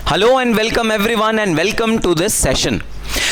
Hello and welcome everyone and welcome to this session.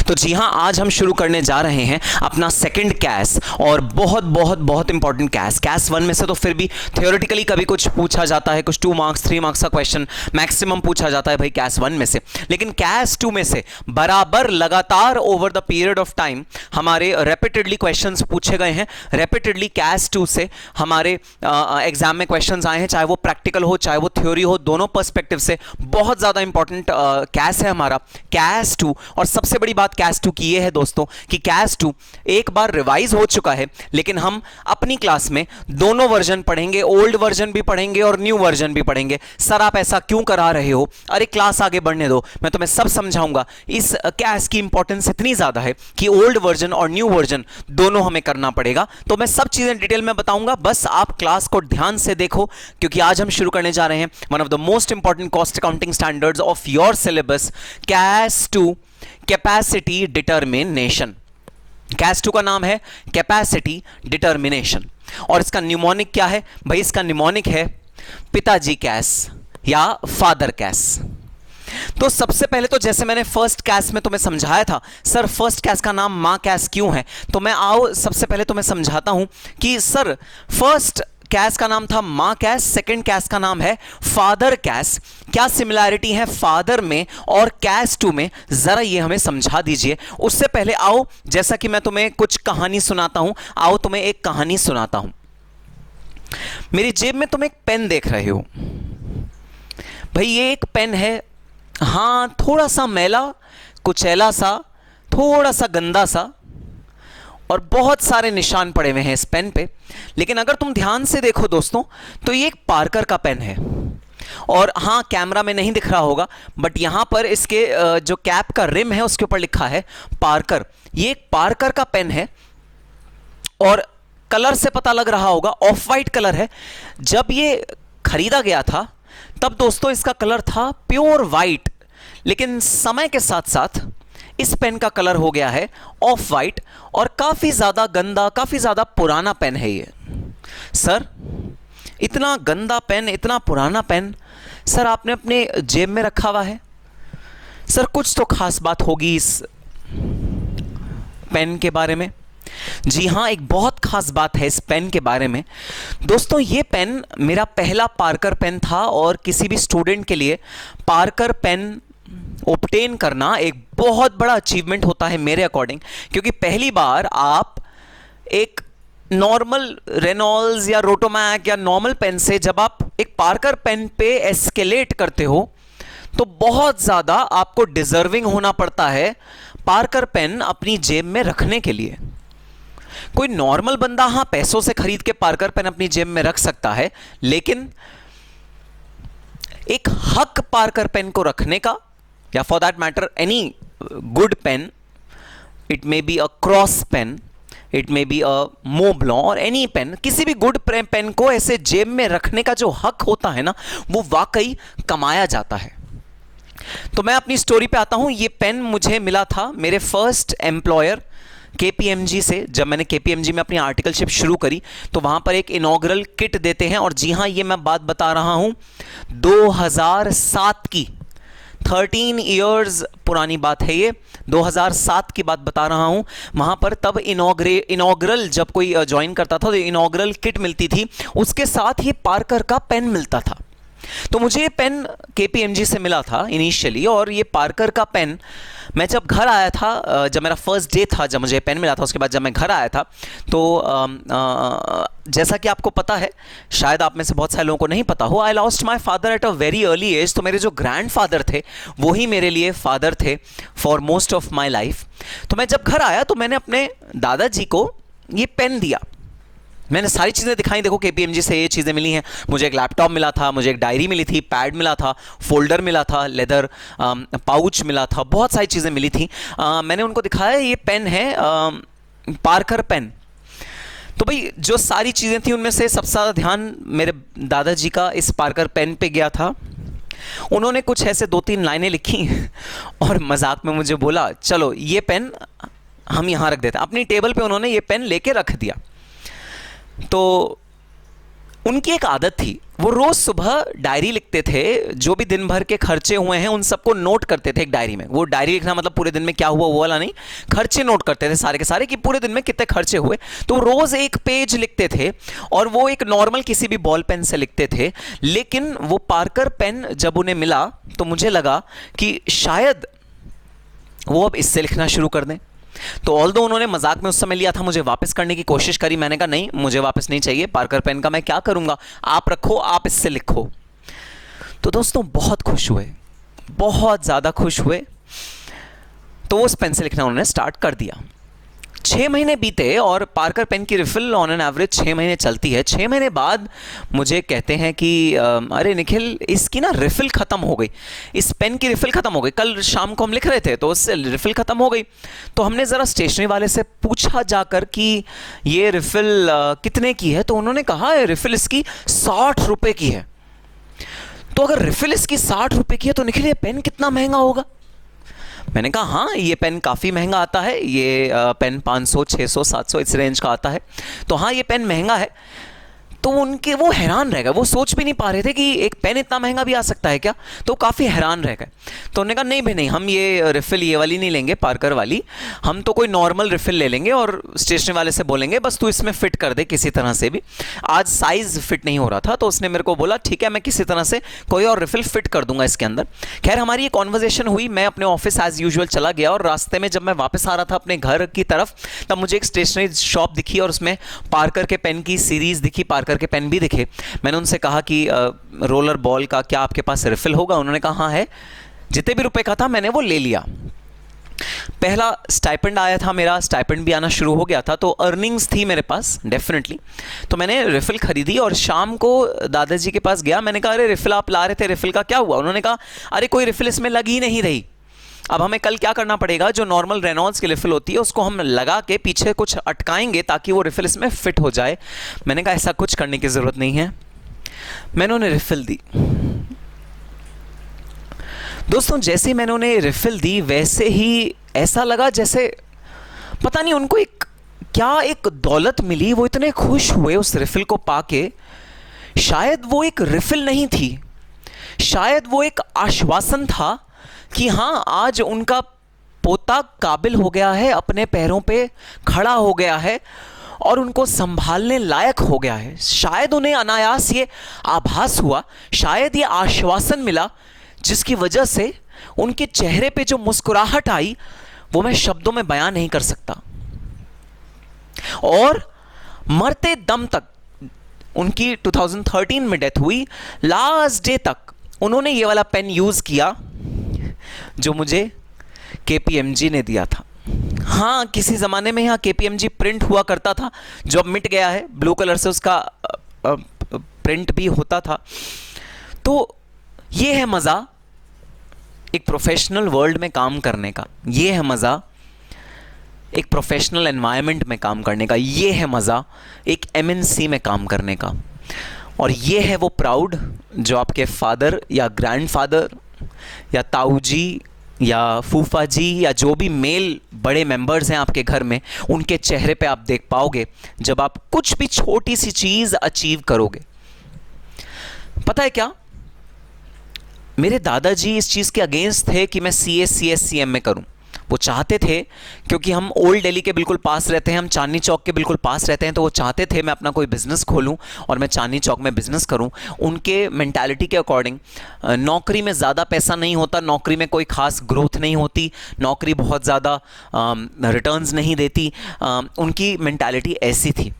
तो जी हाँ, आज हम शुरू करने जा रहे हैं अपना सेकंड कैस और बहुत बहुत बहुत इंपॉर्टेंट कैस 1 में से तो फिर भी थियोरेटिकली कभी कुछ पूछा जाता है, कुछ 2 मार्क्स 3 मार्क्स का क्वेश्चन मैक्सिमम पूछा जाता है भाई कैस 1 में से, लेकिन कैस 2 में से बराबर लगातार over the period of time हमारे रेपिटेडली क्वेश्चंस पूछे गए हैं। रेपिटेडली कैस 2 से हमारे एग्जाम में क्वेश्चंस आए हैं, चाहे वो प्रैक्टिकल हो चाहे वो थ्योरी हो, दोनों पर्सपेक्टिव से बहुत ज्यादा इंपॉर्टेंट कैस है हमारा कैस 2। और सबसे बड़ी बात कैस 2 की ये है दोस्तों कि कैस 2 एक बार रिवाइज हो चुका है, लेकिन हम अपनी क्लास में दोनों वर्जन पढ़ेंगे, ओल्ड वर्जन भी पढ़ेंगे और न्यू वर्जन भी पढ़ेंगे। सर आप ऐसा क्यों करा रहे हो? अरे क्लास आगे बढ़ने दो, मैं तुम्हें सब समझाऊंगा। इस कैस की इंपॉर्टेंस इतनी ज्यादा है कि ओल्ड वर्जन और न्यू वर्जन दोनों हमें करना पड़ेगा, तो मैं सब चीजें डिटेल में बताऊंगा। बस आप क्लास को ध्यान से देखो, क्योंकि आज हम शुरू करने जा रहे हैं one of the most important cost accounting standards of your syllabus, CAS 2 capacity determination. CAS 2 का नाम है कैपेसिटी डिटर्मिनेशन और इसका न्यूमोनिक क्या है भाई? इसका न्यूमोनिक है पिताजी कैस या फादर कैस। तो सबसे पहले तो जैसे मैंने फर्स्ट कैस में तुम्हें समझाया था, सर फर्स्ट कैस का नाम मां कैस क्यों है, तो मैं आओ सबसे पहले तुम्हें समझाता हूं कि सर फर्स्ट कैस का नाम था मां कैस, सेकंड कैस का नाम है फादर कैस। क्या सिमिलैरिटी है फादर में और कैस 2 में, जरा ये हमें समझा दीजिए। उससे पहले आओ, जैसा कि मैं तुम्हें कुछ कहानी सुनाता हूं, आओ तुम्हें एक कहानी सुनाता हूं। मेरी जेब में तुम एक पेन देख रहे हो भाई, ये एक पेन है, हां थोड़ा सा मैला कुचैला सा, थोड़ा सा गंदा सा, और बहुत सारे निशान पड़े हुए हैं इस पेन पे। लेकिन अगर तुम ध्यान से देखो दोस्तों, तो ये एक पार्कर का पेन है। और हाँ, कैमरा में नहीं दिख रहा होगा, बट यहां पर इसके जो कैप का रिम है उसके ऊपर लिखा है पार्कर। ये एक पार्कर का पेन है और कलर से पता लग रहा होगा ऑफ वाइट कलर है। जब ये खरीदा गया था तब दोस्तों इसका कलर था प्योर वाइट, लेकिन समय के साथ साथ इस पेन का कलर हो गया है ऑफ वाइट और काफी ज्यादा गंदा, काफी ज्यादा पुराना पेन है ये। सर इतना गंदा पेन, इतना पुराना पेन सर आपने अपने जेब में रखा हुआ है? सर कुछ तो खास बात होगी इस पेन के बारे में। जी हां, एक बहुत खास बात है इस पेन के बारे में दोस्तों। ये पेन मेरा पहला पार्कर पेन था और किसी भी स्टूडेंट के लिए पार्कर पेन ऑब्टेन करना एक बहुत बड़ा अचीवमेंट होता है मेरे अकॉर्डिंग, क्योंकि पहली बार आप एक नॉर्मल रेनॉल्ड्स या रोटोमैक या नॉर्मल पेन से जब आप एक पार्कर पेन पे एस्केलेट करते हो तो बहुत ज़्यादा आपको डिजर्विंग होना पड़ता है पार्कर पेन अपनी जेब में रखने के लिए। कोई नॉर्मल बंदा हाँ पैसों से खरीद के पार्कर पेन अपनी जेब में रख सकता है, लेकिन एक हक पार्कर पेन को रखने का, या for that matter any good pen, it may be a Cross pen, it may be a Montblanc or any pen, किसी भी गुड पेन को ऐसे जेब में रखने का जो हक होता है ना, वो वाकई कमाया जाता है। तो मैं अपनी स्टोरी पे आता हूं। ये पेन मुझे मिला था मेरे फर्स्ट एम्प्लॉयर केपीएमजी से। जब मैंने केपीएमजी में अपनी आर्टिकलशिप शुरू करी तो वहां पर एक इनॉग्रल किट देते हैं, और जी हां, ये मैं बात बता रहा हूं 2007 की, 13 इयर्स पुरानी बात है ये, 2007 की बात बता रहा हूं। वहां पर तब इनॉग्रल जब कोई ज्वाइन करता था तो इनॉग्रल किट मिलती थी, उसके साथ ये पार्कर का पेन मिलता था। तो मुझे ये पेन केपीएमजी से मिला था इनिशियली, और ये पार्कर का पेन मैं जब घर आया था, जब मेरा फर्स्ट डे था जब मुझे पेन मिला था, उसके बाद जब मैं घर आया था तो जैसा कि आपको पता है, शायद आप में से बहुत सारे लोगों को नहीं पता हो, I lost my father at a very early age. तो मेरे जो ग्रैंडफादर थे वो ही मेरे लिए फादर थे for most of my life. तो मैं जब घर आया तो मैंने अपने दादाजी को ये पेन दिया। मैंने सारी चीज़ें दिखाई, देखो केपीएमजी से ये चीज़ें मिली हैं, मुझे एक लैपटॉप मिला था, मुझे एक डायरी मिली थी, पैड मिला था, फोल्डर मिला था, लेदर पाउच मिला था, बहुत सारी चीज़ें मिली थी। मैंने उनको दिखाया ये पेन है पार्कर पेन। तो भाई जो सारी चीज़ें थी उनमें से सबसे ज़्यादा ध्यान मेरे दादाजी का इस पार्कर पेन पे गया था। उन्होंने कुछ ऐसे 2-3 लाइनें लिखी और मजाक में मुझे बोला, चलो ये पेन हम यहाँ रख देते हैं। अपनी टेबल पे उन्होंने ये पेन लेके रख दिया। तो उनकी एक आदत थी, वो रोज सुबह डायरी लिखते थे, जो भी दिन भर के खर्चे हुए हैं उन सबको नोट करते थे एक डायरी में। वो डायरी लिखना मतलब पूरे दिन में क्या हुआ वो वाला नहीं, खर्चे नोट करते थे सारे के सारे कि पूरे दिन में कितने खर्चे हुए। तो रोज एक पेज लिखते थे और वो एक नॉर्मल किसी भी बॉल पेन से लिखते थे। लेकिन वो पार्कर पेन जब उन्हें मिला तो मुझे लगा कि शायद वो अब इससे लिखना शुरू कर दें। तो ऑल्दो उन्होंने मजाक में उस समय लिया था, मुझे वापस करने की कोशिश करी। मैंने कहा नहीं, मुझे वापस नहीं चाहिए, पार्कर पेन का मैं क्या करूंगा, आप रखो, आप इससे लिखो। तो दोस्तों बहुत खुश हुए, बहुत ज़्यादा खुश हुए। तो उस पेन से लिखना उन्होंने स्टार्ट कर दिया। 6 महीने बीते और पार्कर पेन की रिफ़िल ऑन एन एवरेज 6 महीने चलती है। 6 महीने बाद मुझे कहते हैं कि अरे निखिल, इसकी ना रिफ़िल ख़त्म हो गई, इस पेन की रिफ़िल ख़त्म हो गई। कल शाम को हम लिख रहे थे तो उससे रिफ़िल ख़त्म हो गई। तो हमने ज़रा स्टेशनरी वाले से पूछा जाकर कि ये रिफ़िल कितने की है। तो उन्होंने कहा रिफ़िल इसकी 60 रुपये की है। तो अगर रिफ़िल इसकी 60 रुपये की है तो निखिल ये पेन कितना महंगा होगा। मैंने कहा हाँ, ये पेन काफ़ी महंगा आता है, ये पेन 500, 600, 700 इस रेंज का आता है। तो हाँ, ये पेन महंगा है। तो वो हैरान रह गए, वो सोच भी नहीं पा रहे थे कि एक पेन इतना महंगा भी आ सकता है क्या। तो काफ़ी हैरान रह गए। तो उन्होंने कहा नहीं भाई नहीं, हम ये रिफ़िल ये वाली नहीं लेंगे, पार्कर वाली, हम तो कोई नॉर्मल रिफ़िल ले लेंगे और स्टेशनरी वाले से बोलेंगे बस तू इसमें फ़िट कर दे किसी तरह से भी। आज साइज़ फिट नहीं हो रहा था तो उसने मेरे को बोला ठीक है, मैं किसी तरह से कोई और रिफ़िल फ़िट कर दूंगा इसके अंदर। खैर हमारी ये कॉन्वर्जेशन हुई, मैं अपने ऑफिस एज़ यूजुअल चला गया और रास्ते में जब मैं वापस आ रहा था अपने घर की तरफ, तब मुझे एक स्टेशनरी शॉप दिखी और उसमें पार्कर के पेन की सीरीज़ दिखी, पार्कर के पेन भी दिखे। मैंने उनसे कहा कि रोलर बॉल का क्या आपके पास रिफ़िल होगा। उन्होंने कहा हाँ है। जितने भी रुपए का था मैंने वो ले लिया। पहला स्टाइपेंड आया था, मेरा स्टाइपेंड भी आना शुरू हो गया था, तो अर्निंग्स थी मेरे पास डेफिनेटली। तो मैंने रिफ़िल ख़रीदी और शाम को दादाजी के पास गया। मैंने कहा अरे रिफ़िल आप ला रहे थे, रिफ़िल का क्या हुआ। उन्होंने कहा अरे कोई रिफ़िल इसमें लग ही नहीं रही। अब हमें कल क्या करना पड़ेगा, जो नॉर्मल रेनॉल्ड्स की रिफ़िल होती है उसको हम लगा के पीछे कुछ अटकाएंगे ताकि वो रिफ़िल इसमें फ़िट हो जाए। मैंने कहा ऐसा कुछ करने की ज़रूरत नहीं है। मैंने उन्हें रिफ़िल दी। दोस्तों जैसे ही मैंने उन्हें रिफ़िल दी वैसे ही ऐसा लगा जैसे पता नहीं उनको एक दौलत मिली। वो इतने खुश हुए उस रिफ़िल को पाके। शायद वो एक रिफ़िल नहीं थी, शायद वो एक आश्वासन था कि हाँ आज उनका पोता काबिल हो गया है, अपने पैरों पे खड़ा हो गया है और उनको संभालने लायक हो गया है। शायद उन्हें अनायास ये आभास हुआ, शायद ये आश्वासन मिला जिसकी वजह से उनके चेहरे पे जो मुस्कुराहट आई वो मैं शब्दों में बयान नहीं कर सकता। और मरते दम तक, उनकी 2013 में डेथ हुई, लास्ट डे तक उन्होंने ये वाला पेन यूज़ किया जो मुझे KPMG ने दिया था। हाँ, किसी ज़माने में यहाँ KPMG प्रिंट हुआ करता था जो अब मिट गया है, ब्लू कलर से उसका प्रिंट भी होता था। तो ये है मज़ा एक प्रोफेशनल वर्ल्ड में काम करने का, ये है मज़ा एक प्रोफेशनल एनवायरनमेंट में काम करने का, ये है मज़ा एक MNC में काम करने का। और ये है वो प्राउड जो आपके फादर या ग्रैंडफादर या ताऊ जी या फूफा जी या जो भी मेल बड़े मेंबर्स हैं आपके घर में, उनके चेहरे पे आप देख पाओगे जब आप कुछ भी छोटी सी चीज़ अचीव करोगे। पता है क्या, मेरे दादाजी इस चीज़ के अगेंस्ट थे कि मैं CA CS CM में करूं। वो चाहते थे, क्योंकि हम ओल्ड दिल्ली के बिल्कुल पास रहते हैं, हम चांदनी चौक के बिल्कुल पास रहते हैं, तो वो चाहते थे मैं अपना कोई बिज़नेस खोलूं और मैं चांदनी चौक में बिज़नेस करूं। उनके मेंटालिटी के अकॉर्डिंग नौकरी में ज़्यादा पैसा नहीं होता, नौकरी में कोई ख़ास ग्रोथ नहीं होती, नौकरी बहुत ज़्यादा रिटर्न्स नहीं देती, उनकी मेंटालिटी ऐसी थी।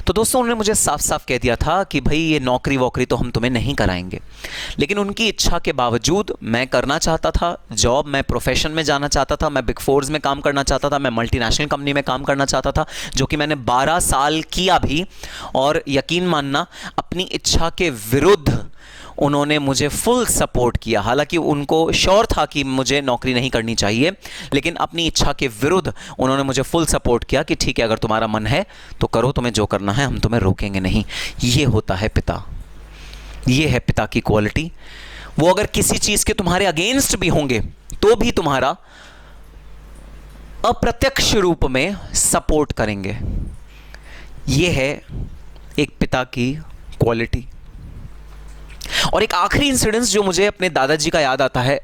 तो दोस्तों उन्होंने मुझे साफ साफ कह दिया था कि भाई ये नौकरी वोकरी तो हम तुम्हें नहीं कराएंगे। लेकिन उनकी इच्छा के बावजूद मैं करना चाहता था जॉब, मैं प्रोफेशन में जाना चाहता था, मैं बिग फोर्स में काम करना चाहता था, मैं मल्टीनेशनल कंपनी में काम करना चाहता था, जो कि मैंने 12 साल किया भी। और यकीन मानना, अपनी इच्छा के विरुद्ध उन्होंने मुझे फुल सपोर्ट किया। हालांकि उनको श्योर था कि मुझे नौकरी नहीं करनी चाहिए, लेकिन अपनी इच्छा के विरुद्ध उन्होंने मुझे फुल सपोर्ट किया कि ठीक है, अगर तुम्हारा मन है तो करो, तुम्हें जो करना है, हम तुम्हें रोकेंगे नहीं। ये होता है पिता, ये है पिता की क्वालिटी। वो अगर किसी चीज़ के तुम्हारे अगेंस्ट भी होंगे तो भी तुम्हारा अप्रत्यक्ष रूप में सपोर्ट करेंगे। ये है एक पिता की क्वालिटी। और एक आखिरी इंसिडेंस जो मुझे अपने दादाजी का याद आता है,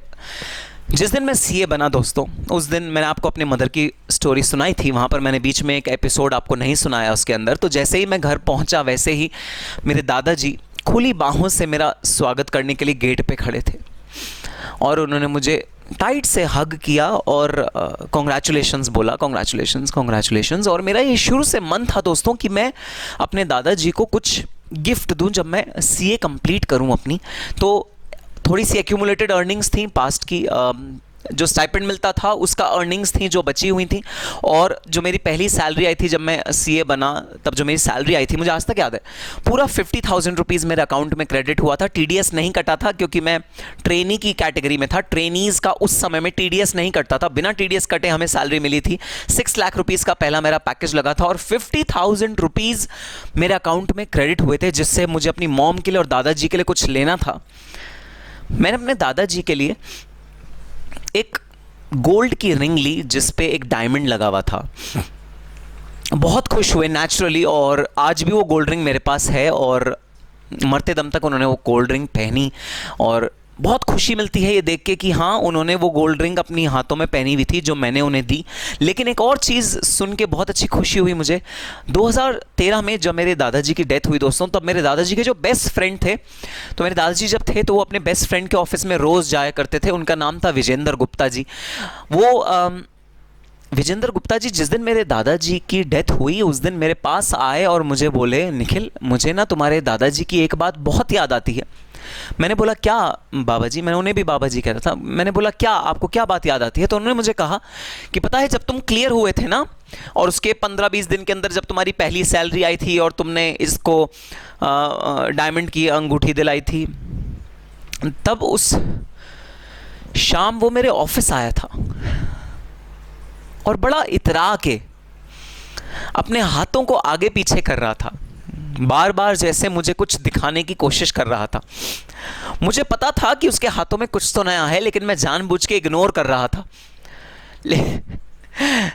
जिस दिन मैं सीए बना दोस्तों, उस दिन मैंने आपको अपने मदर की स्टोरी सुनाई थी, वहाँ पर मैंने बीच में एक एपिसोड आपको नहीं सुनाया उसके अंदर। तो जैसे ही मैं घर पहुँचा वैसे ही मेरे दादाजी खुली बाहों से मेरा स्वागत करने के लिए गेट पे खड़े थे और उन्होंने मुझे टाइट से हग किया और कॉन्ग्रेचुलेशंस बोला, कॉन्ग्रेचुलेशंस कॉन्ग्रेचुलेशंस। और मेरा ये शुरू से मन था दोस्तों कि मैं अपने दादाजी को कुछ गिफ्ट दूं जब मैं सीए कंप्लीट करूं अपनी। तो थोड़ी सी एक्यूमुलेटेड अर्निंग्स थी पास्ट की, जो स्टाइपेंड मिलता था उसका अर्निंग्स थी जो बची हुई थी, और जो मेरी पहली सैलरी आई थी जब मैं सीए बना, तब जो मेरी सैलरी आई थी मुझे आज तक याद है, पूरा 50,000 रुपीज़ मेरे अकाउंट में क्रेडिट हुआ था। टीडीएस नहीं कटा था क्योंकि मैं ट्रेनी की कैटेगरी में था। ट्रेनीज़ का उस समय में टीडीएस नहीं कटता था, बिना टीडीएस कटे हमें सैलरी मिली थी। 6 लाख रुपीज़ का पहला मेरा पैकेज लगा था और 50,000 रुपीज़ मेरे अकाउंट में क्रेडिट हुए थे, जिससे मुझे अपनी मॉम के लिए और दादाजी के लिए कुछ लेना था। मैंने अपने दादाजी के लिए एक गोल्ड की रिंग ली जिस पे एक डायमंड लगा हुआ था। बहुत खुश हुए नेचुरली, और आज भी वो गोल्ड रिंग मेरे पास है और मरते दम तक उन्होंने वो गोल्ड रिंग पहनी। और बहुत खुशी मिलती है ये देख के कि हाँ, उन्होंने वो गोल्ड रिंग अपनी हाथों में पहनी हुई थी जो मैंने उन्हें दी। लेकिन एक और चीज़ सुन के बहुत अच्छी खुशी हुई मुझे। 2013 में जब मेरे दादाजी की डेथ हुई दोस्तों, तब मेरे दादाजी के जो बेस्ट फ्रेंड थे, तो मेरे दादाजी जब थे तो वो अपने बेस्ट फ्रेंड के ऑफिस में रोज़ जाया करते थे। उनका नाम था विजेंद्र गुप्ता जी। वो विजेंद्र गुप्ता जी जिस दिन मेरे दादाजी की डेथ हुई उस दिन मेरे पास आए और मुझे बोले, निखिल मुझे ना तुम्हारे दादाजी की एक बात बहुत याद आती है। मैंने बोला क्या बाबा जी, मैंने उन्हें भी बाबा जी कहता था। मैंने बोला क्या, आपको क्या बात याद आती है? तो उन्होंने मुझे कहा कि पता है जब तुम क्लियर हुए थे ना, और उसके 15-20 दिन के अंदर जब तुम्हारी पहली सैलरी आई थी और तुमने इसको डायमंड की अंगूठी दिलाई थी, तब उस शाम वो मेरे ऑफिस आया था और बड़ा इतरा के अपने हाथों को आगे पीछे कर रहा था, बार बार जैसे मुझे कुछ दिखाने की कोशिश कर रहा था। मुझे पता था कि उसके हाथों में कुछ तो नया है, लेकिन मैं जानबूझ के इग्नोर कर रहा था।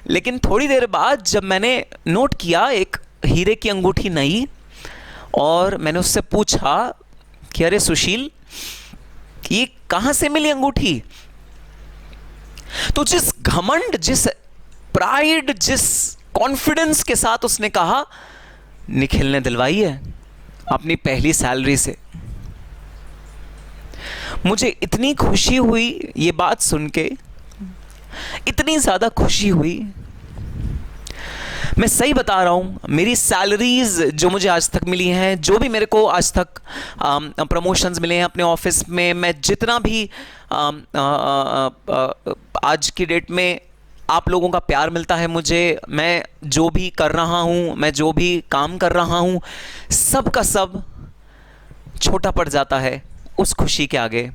लेकिन थोड़ी देर बाद जब मैंने नोट किया एक हीरे की अंगूठी नई, और मैंने उससे पूछा कि अरे सुशील, ये कहाँ से मिली अंगूठी? तो जिस घमंड, जिस प्राइड, जिस कॉन्फिडेंस के साथ उसने कहा, निखिल ने दिलवाई है अपनी पहली सैलरी से। मुझे इतनी खुशी हुई ये बात सुन के, इतनी ज़्यादा खुशी हुई, मैं सही बता रहा हूँ। मेरी सैलरीज जो मुझे आज तक मिली हैं, जो भी मेरे को आज तक प्रमोशंस मिले हैं अपने ऑफिस में, मैं जितना भी आज की डेट में आप लोगों का प्यार मिलता है मुझे, मैं जो भी कर रहा हूँ, मैं जो भी काम कर रहा हूँ, सब का सब छोटा पड़ जाता है उस खुशी के आगे।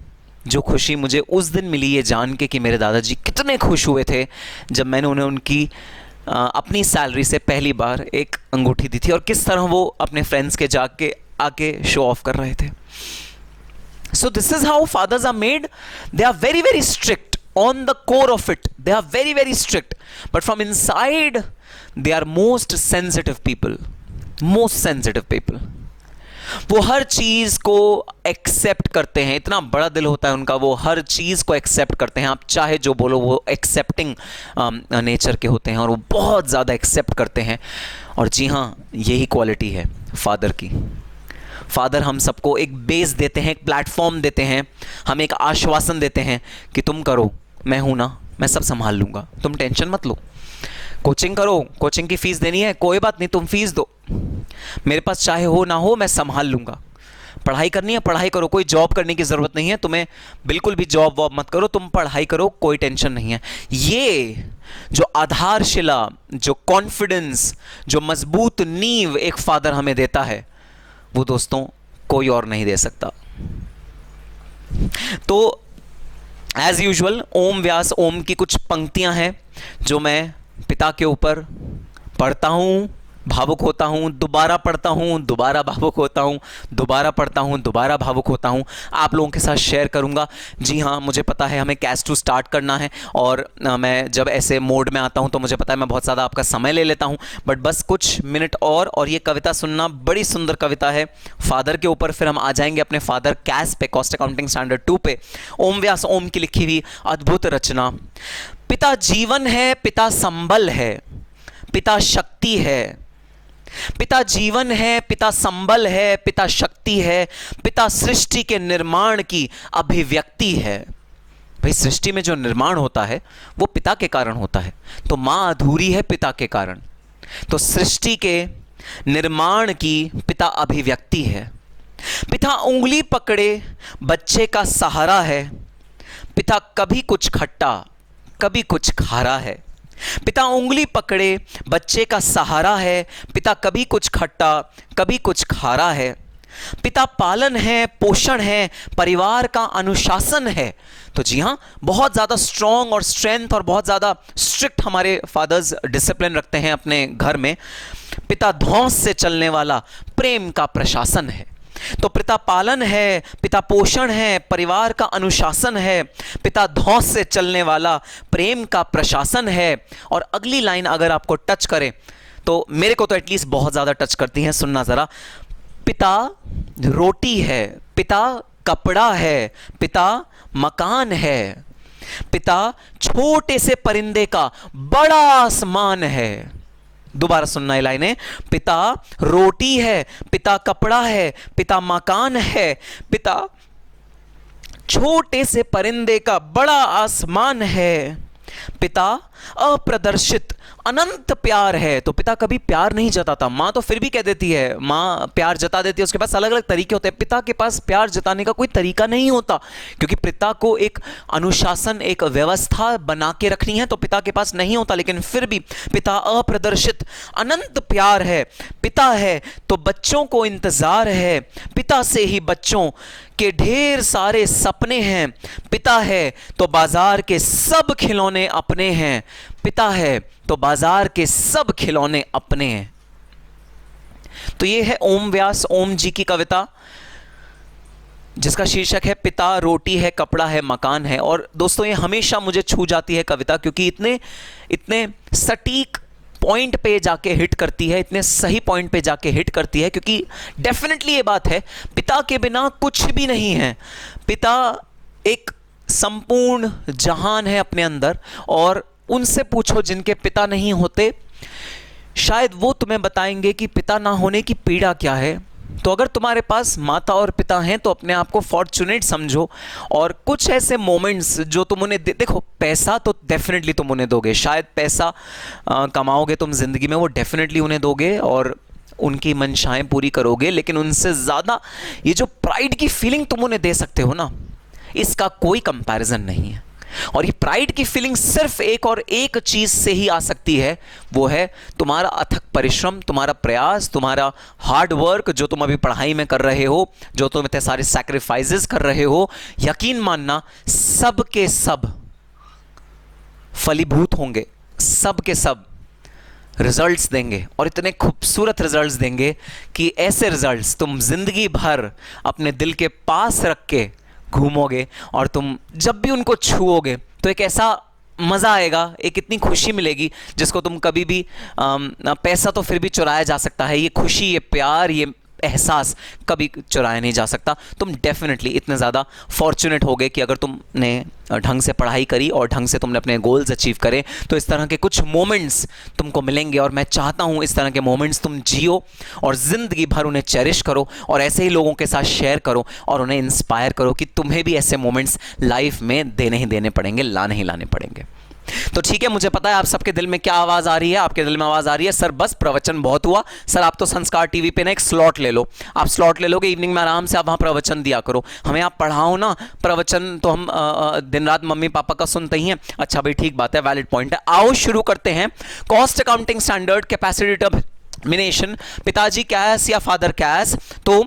जो खुशी मुझे उस दिन मिली ये जान के कि मेरे दादाजी कितने खुश हुए थे जब मैंने उन्हें उनकी अपनी सैलरी से पहली बार एक अंगूठी दी थी, और किस तरह वो अपने फ्रेंड्स के जाके आके शो ऑफ कर रहे थे। So this is how fathers are made. They are very very strict on the core of it, they are very very strict, but from inside they are most sensitive people, most sensitive people। वो हर चीज को accept करते हैं, इतना बड़ा दिल होता है उनका, वो हर चीज को एक्सेप्ट करते हैं। आप चाहे जो बोलो, वो एक्सेप्टिंग नेचर के होते हैं और वो बहुत ज़्यादा एक्सेप्ट करते हैं। और जी हाँ, यही क्वालिटी है फादर की। फादर हम सबको एक बेस देते हैं, एक प्लेटफॉर्म देते हैं, हमें एक आश्वासन देते हैं कि तुम करो, मैं हूं ना, मैं सब संभाल लूँगा, तुम टेंशन मत लो। कोचिंग करो, कोचिंग की फ़ीस देनी है, कोई बात नहीं, तुम फीस दो, मेरे पास चाहे हो ना हो मैं संभाल लूँगा। पढ़ाई करनी है, पढ़ाई करो, कोई जॉब करने की ज़रूरत नहीं है तुम्हें, बिल्कुल भी जॉब वॉब मत करो, तुम पढ़ाई करो, कोई टेंशन नहीं है। ये जो आधारशिला, जो कॉन्फिडेंस, जो मजबूत नींव एक फादर हमें देता है, वो दोस्तों कोई और नहीं दे सकता। तो एज यूजुअल ओम व्यास ओम की कुछ पंक्तियां हैं जो मैं पिता के ऊपर पढ़ता हूँ, भावुक होता हूँ, दोबारा पढ़ता हूँ, दोबारा भावुक होता हूँ, दोबारा पढ़ता हूँ, दोबारा भावुक होता हूँ, आप लोगों के साथ शेयर करूँगा। जी हाँ, मुझे पता है हमें कैश टू स्टार्ट करना है और मैं जब ऐसे मोड में आता हूँ तो मुझे पता है मैं बहुत ज़्यादा आपका समय ले लेता हूँ, बट बस कुछ मिनट और ये कविता सुनना, बड़ी सुंदर कविता है फादर के ऊपर। फिर हम आ जाएंगे अपने फादर कैश पे, कॉस्ट अकाउंटिंग स्टैंडर्ड 2 पे। ओम व्यास ओम की लिखी हुई अद्भुत रचना। पिता जीवन है, पिता संबल है, पिता शक्ति है। पिता जीवन है, पिता संबल है, पिता शक्ति है, पिता सृष्टि के निर्माण की अभिव्यक्ति है। भाई सृष्टि में जो निर्माण होता है वो पिता के कारण होता है, तो मां अधूरी है पिता के कारण, तो सृष्टि के निर्माण की पिता अभिव्यक्ति है। पिता उंगली पकड़े बच्चे का सहारा है, पिता कभी कुछ खट्टा कभी कुछ खारा है। पिता उंगली पकड़े बच्चे का सहारा है, पिता कभी कुछ खट्टा कभी कुछ खारा है। पिता पालन है, पोषण है, परिवार का अनुशासन है। तो जी हाँ, बहुत ज़्यादा स्ट्रॉन्ग और स्ट्रेंथ और बहुत ज़्यादा स्ट्रिक्ट हमारे फादर्स डिसिप्लिन रखते हैं अपने घर में। पिता धौंस से चलने वाला प्रेम का प्रशासन है। तो पिता पालन है, पिता पोषण है, परिवार का अनुशासन है, पिता धौंस से चलने वाला प्रेम का प्रशासन है। और अगली लाइन अगर आपको टच करे तो मेरे को तो एटलीस्ट बहुत ज़्यादा टच करती है, सुनना ज़रा। पिता रोटी है, पिता कपड़ा है, पिता मकान है, पिता छोटे से परिंदे का बड़ा आसमान है। दोबारा सुनना ये लाइनें। पिता रोटी है, पिता कपड़ा है, पिता मकान है, पिता छोटे से परिंदे का बड़ा आसमान है, पिता अप्रदर्शित अनंत प्यार है। तो पिता कभी प्यार नहीं जताता, मां तो फिर भी कह देती है, मां प्यार जता देती है, उसके पास अलग अलग तरीके होते हैं। पिता के पास प्यार जताने का कोई तरीका नहीं होता, क्योंकि पिता को एक अनुशासन, एक व्यवस्था बना के रखनी है, तो पिता के पास नहीं होता। लेकिन फिर भी पिता अप्रदर्शित अनंत प्यार है। पिता है तो बच्चों को इंतजार है, पिता से ही बच्चों के ढेर सारे सपने हैं। पिता है तो बाजार के सब खिलौने अपने हैं, पिता है तो बाजार के सब खिलौने अपने हैं। तो ये है ओम व्यास ओम जी की कविता, जिसका शीर्षक है पिता रोटी है, कपड़ा है, मकान है। और दोस्तों ये हमेशा मुझे छू जाती है कविता, क्योंकि इतने सटीक पॉइंट पे जाके हिट करती है, इतने सही पॉइंट पे जाके हिट करती है। क्योंकि डेफिनेटली ये बात है, पिता के बिना कुछ भी नहीं है। पिता एक संपूर्ण जहान है अपने अंदर, और उनसे पूछो जिनके पिता नहीं होते, शायद वो तुम्हें बताएंगे कि पिता ना होने की पीड़ा क्या है। तो अगर तुम्हारे पास माता और पिता हैं तो अपने आप को फॉर्चुनेट समझो। और कुछ ऐसे मोमेंट्स जो तुम उन्हें देखो, पैसा तो डेफिनेटली तुम उन्हें दोगे, शायद पैसा कमाओगे तुम जिंदगी में, वो डेफिनेटली उन्हें दोगे और उनकी मंशाएं पूरी करोगे। लेकिन उनसे ज़्यादा ये जो प्राइड की फीलिंग तुम उन्हें दे सकते हो ना, इसका कोई कंपैरिजन नहीं है। और ये प्राइड की फीलिंग सिर्फ एक और एक चीज से ही आ सकती है, वो है तुम्हारा अथक परिश्रम, तुम्हारा प्रयास, तुम्हारा हार्ड वर्क, जो तुम अभी पढ़ाई में कर रहे हो, जो तुम इतने सारे सैक्रिफाइसेस कर रहे हो। यकीन मानना, सब के सब फलीभूत होंगे, सब के सब रिजल्ट्स देंगे, और इतने खूबसूरत रिजल्ट्स देंगे कि ऐसे रिजल्ट्स तुम जिंदगी भर अपने दिल के पास रख के घूमोगे। और तुम जब भी उनको छुओगे तो एक ऐसा मज़ा आएगा, एक इतनी खुशी मिलेगी जिसको तुम कभी भी पैसा तो फिर भी चुराया जा सकता है, ये खुशी, ये प्यार, ये एहसास कभी चुराया नहीं जा सकता। तुम डेफिनेटली इतने ज़्यादा फॉर्चुनेट होगे कि अगर तुमने ढंग से पढ़ाई करी और ढंग से तुमने अपने गोल्स अचीव करे, तो इस तरह के कुछ मोमेंट्स तुमको मिलेंगे। और मैं चाहता हूँ इस तरह के मोमेंट्स तुम जियो और ज़िंदगी भर उन्हें चेरिश करो, और ऐसे ही लोगों के साथ शेयर करो और उन्हें इंस्पायर करो कि तुम्हें भी ऐसे मोमेंट्स लाइफ में देने ही देने पड़ेंगे, लाने ही लाने पड़ेंगे। तो ठीक है, मुझे पता है आप सबके दिल में क्या आवाज़ आ रही है। आपके दिल में आवाज़ आ रही है, सर बस प्रवचन बहुत हुआ, सर आप तो संस्कार टीवी पे ना एक स्लॉट ले लो। आप स्लॉट ले लोगे इवनिंग में, आराम से आप वहाँ प्रवचन दिया करो, हमें आप पढ़ाओ ना। प्रवचन तो हम दिन रात मम्मी पापा का सुनते ही हैं। अच्छा भाई, ठीक बात है, वैलिड पॉइंट है। आओ शुरू करते हैं। कॉस्ट अकाउंटिंग स्टैंडर्ड कैपेसिटेटिव मिनेशन, पिताजी कैश या फादर कैश। तो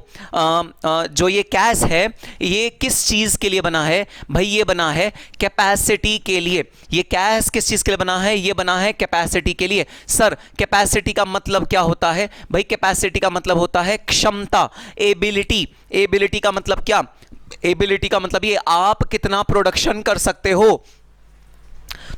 जो ये कैश है ये किस चीज के लिए बना है भाई? ये बना है कैपेसिटी के लिए। ये कैश किस चीज के लिए बना है? ये बना है कैपेसिटी के लिए। सर कैपेसिटी का मतलब क्या होता है भाई? कैपेसिटी का मतलब होता है क्षमता, एबिलिटी। एबिलिटी का मतलब क्या? एबिलिटी का मतलब ये आप कितना प्रोडक्शन कर सकते हो।